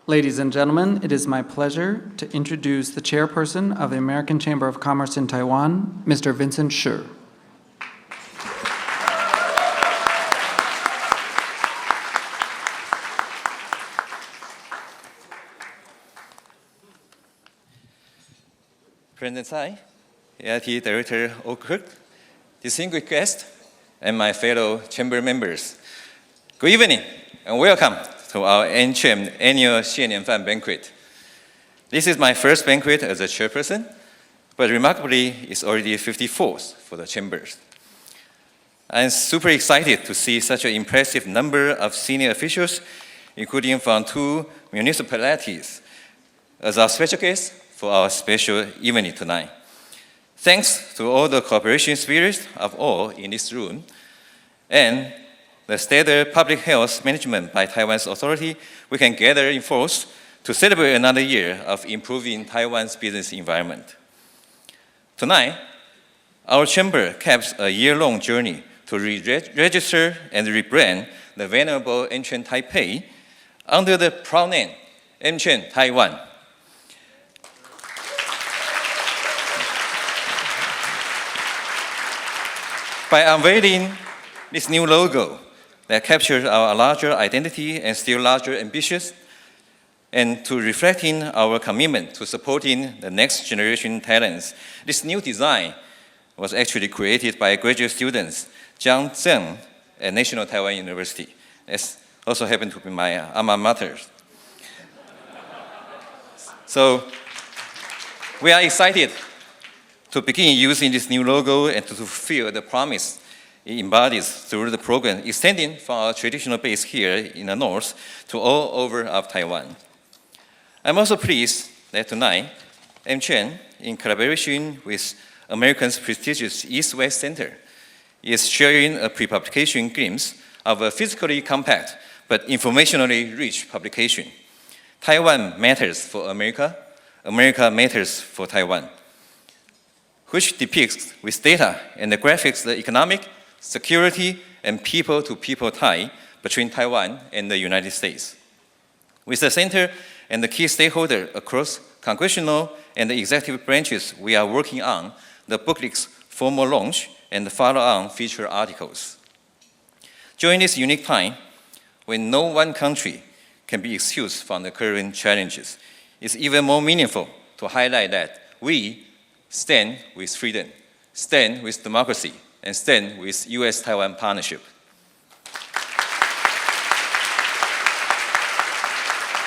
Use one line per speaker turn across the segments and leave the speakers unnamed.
Ladies and gentlemen, it is my pleasure to introduce the chairperson of the American Chamber of Commerce in Taiwan, Mr. Vincent Shih.
President Hsieh, AIT Director Oakwood, distinguished guests, and my fellow chamber members, good evening and welcome to our NCHAM annual Hsieh banquet. This is my first banquet as a chairperson, but remarkably, it's already 54th for the chambers. I'm super excited to see such an impressive number of senior officials, including from 2 municipalities, as our special guests for our special evening tonight. Thanks to all the cooperation spirit of all in this room, and the stellar public health management by Taiwan's authority, we can gather in force to celebrate another year of improving Taiwan's business environment. Tonight, our chamber caps a year-long journey to register and rebrand the venerable NCHAM Taipei under the proud name NCHAM Taiwan. By unveiling this new logo that captures our larger identity and still larger ambitions, and to reflecting our commitment to supporting the next generation talents, this new design was actually created by graduate students Jiang Zheng at National Taiwan University. This also happened to be my alma mater. So we are excited to begin using this new logo and to fulfill the promise it embodies through the program, extending from our traditional base here in the north to all over of Taiwan. I'm also pleased that tonight, NCHAM, in collaboration with America's prestigious East-West Center, is sharing a pre-publication glimpse of a physically compact but informationally rich publication. Taiwan Matters for America, America Matters for Taiwan, which depicts with data and the graphics the economic, security, and people-to-people tie between Taiwan and the United States. With the center and the key stakeholders across congressional and the executive branches, we are working on the booklet's formal launch and the follow-on feature articles. During this unique time, when no one country can be excused from the current challenges, it's even more meaningful to highlight that we stand with freedom, stand with democracy, and stand with US-Taiwan partnership.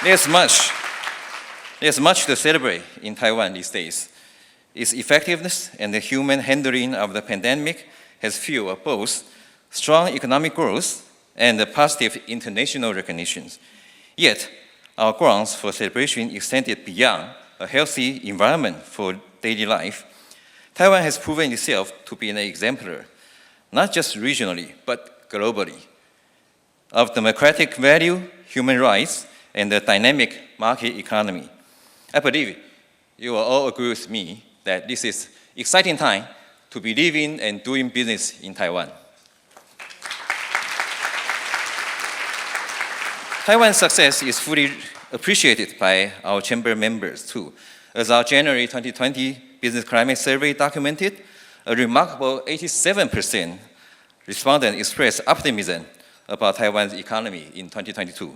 There's much to celebrate in Taiwan these days. Its effectiveness and the human handling of the pandemic has fueled both strong economic growth and the positive international recognitions. Yet, our grounds for celebration extended beyond a healthy environment for daily life. Taiwan has proven itself to be an exemplar, not just regionally, but globally, of democratic value, human rights, and the dynamic market economy. I believe you will all agree with me that this is an exciting time to be living and doing business in Taiwan. Taiwan's success is fully appreciated by our chamber members too. As our January 2020 Business Climate Survey documented, a remarkable 87% respondents expressed optimism about Taiwan's economy in 2022,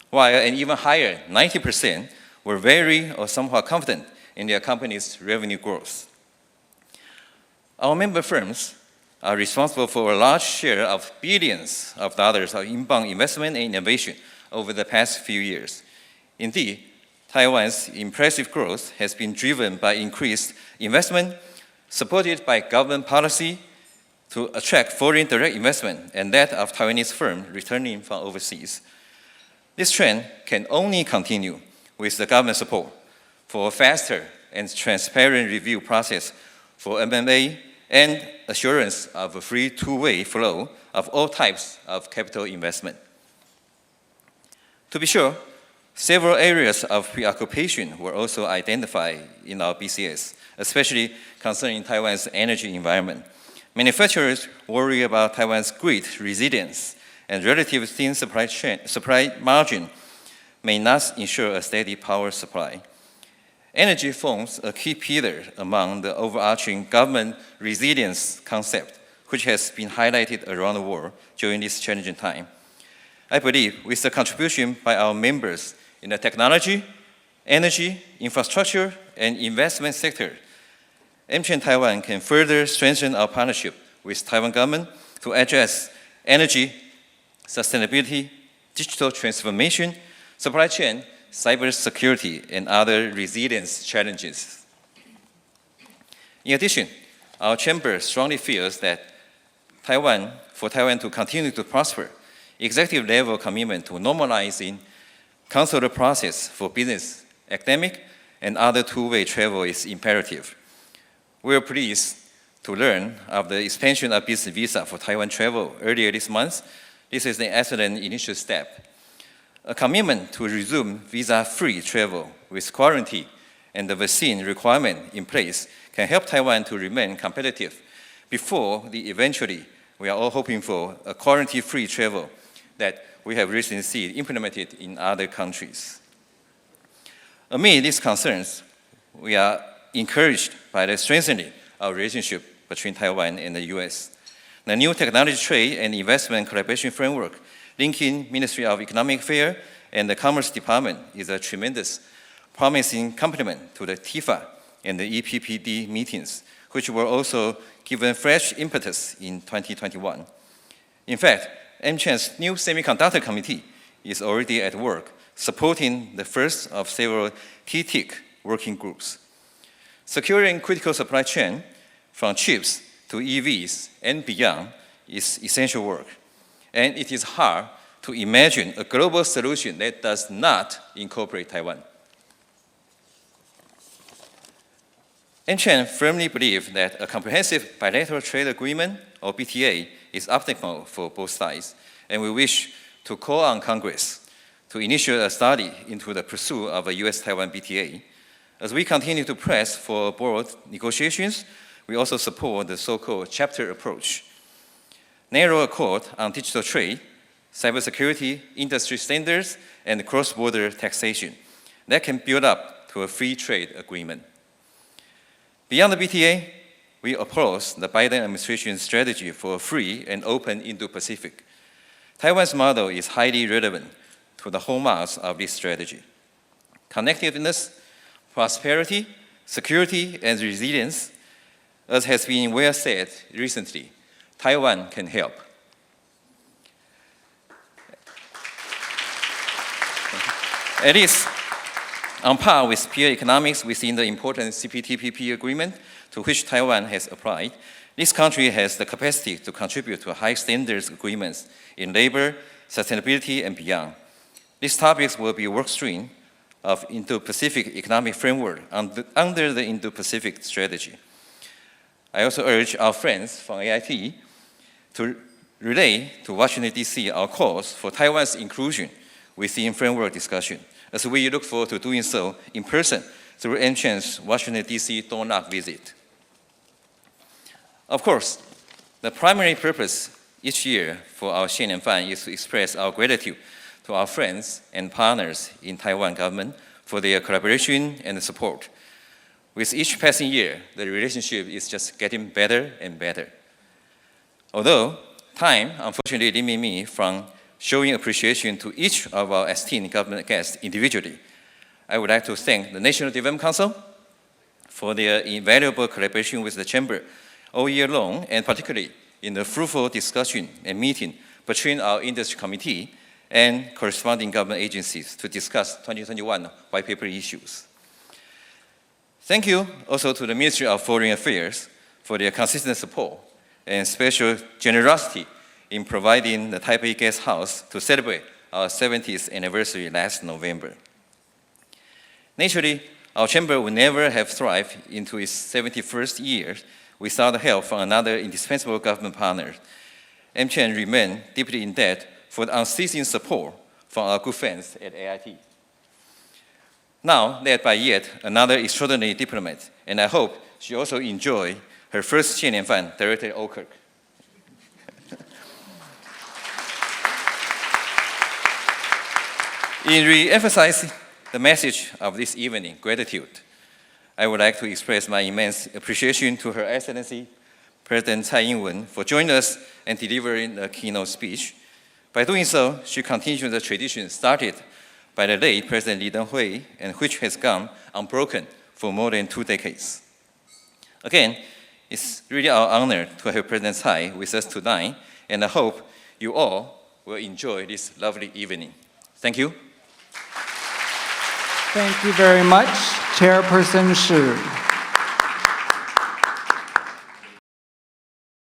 while an even higher 90% were very or somewhat confident in their company's revenue growth. Our member firms are responsible for a large share of billions of dollars of inbound investment and innovation over the past few years. Indeed, Taiwan's impressive growth has been driven by increased investment, supported by government policy to attract foreign direct investment and that of Taiwanese firms returning from overseas. This trend can only continue with the government support for a faster and transparent review process for M&A and assurance of a free two-way flow of all types of capital investment. To be sure, several areas of preoccupation were also identified in our BCS, especially concerning Taiwan's energy environment. Manufacturers worry about Taiwan's grid resilience and relative thin supply margin may not ensure a steady power supply. Energy forms a key pillar among the overarching government resilience concept, which has been highlighted around the world during this challenging time. I believe with the contribution by our members in the technology, energy, infrastructure, and investment sector, MCham Taiwan can further strengthen our partnership with Taiwan government to address energy, sustainability, digital transformation, supply chain, cybersecurity, and other resilience challenges. In addition, our chamber strongly feels that for Taiwan to continue to prosper, executive level commitment to normalizing consular process for business, academic, and other two-way travel is imperative. We are pleased to learn of the expansion of business visa for Taiwan travel earlier this month. This is an excellent initial step. A commitment to resume visa-free travel with quarantine and the vaccine requirement in place can help Taiwan to remain competitive before eventually we are all hoping for a quarantine-free travel that we have recently seen implemented in other countries. Amid these concerns, we are encouraged by the strengthening of our relationship between Taiwan and the US. The new technology trade and investment collaboration framework linking Ministry of Economic Affairs and the Commerce Department is a tremendous, promising complement to the TIFA and the EPPD meetings, which were also given fresh impetus in 2021. In fact, MCham's new semiconductor committee is already at work supporting the first of several TTIC working groups. Securing critical supply chain from chips to EVs and beyond is essential work. And it is hard to imagine a global solution that does not incorporate Taiwan. MCham firmly believes that a comprehensive bilateral trade agreement, or BTA, is optimal for both sides, and we wish to call on Congress to initiate a study into the pursuit of a US-Taiwan BTA. As we continue to press for broad negotiations, we also support the so-called chapter approach. Narrow accord on digital trade, cybersecurity, industry standards, and cross-border taxation that can build up to a free trade agreement. Beyond the BTA, we oppose the Biden administration's strategy for a free and open Indo-Pacific. Taiwan's model is highly relevant to the hallmarks of this strategy. Connectedness, prosperity, security, and resilience, as has been well said recently, Taiwan can help. It is on par with peer economics within the important CPTPP agreement to which Taiwan has applied. This country has the capacity to contribute to high standards agreements in labor, sustainability, and beyond. These topics will be a work stream of Indo-Pacific economic framework under the Indo-Pacific strategy. I also urge our friends from AIT to relay to Washington, D.C. our calls for Taiwan's inclusion within framework discussion, as we look forward to doing so in person through MCham's Washington, D.C. door-knock visit. Of course, the primary purpose each year for our Hsieh Fund is to express our gratitude to our friends and partners in Taiwan government for their collaboration and support. With each passing year, the relationship is just getting better and better. Although time, unfortunately, limits me from showing appreciation to each of our esteemed government guests individually, I would like to thank the National Development Council for their invaluable collaboration with the Chamber all year long, and particularly in the fruitful discussion and meeting between our industry committee and corresponding government agencies to discuss 2021 white paper issues. Thank you also to the Ministry of Foreign Affairs for their consistent support and special generosity in providing the Taipei Guest House to celebrate our 70th anniversary last November. Naturally, our chamber would never have thrived into its 71st year without the help from another indispensable government partner. MCham remains deeply in debt for the unceasing support from our good friends at AIT. Now, led by yet another extraordinary diplomat, and I hope she also enjoyed her first Hsieh Fund, Director Okirk. In re-emphasizing the message of this evening, gratitude, I would like to express my immense appreciation to Her Excellency President Tsai Ing-wen for joining us and delivering a keynote speech. By doing so, she continued the tradition started by the late President Lee Teng-hui and which has gone unbroken for more than 2 decades. Again, it's really our honor to have President Tsai with us tonight, and I hope you all will enjoy this lovely evening. Thank you.
Thank you very much, Chairperson Shih.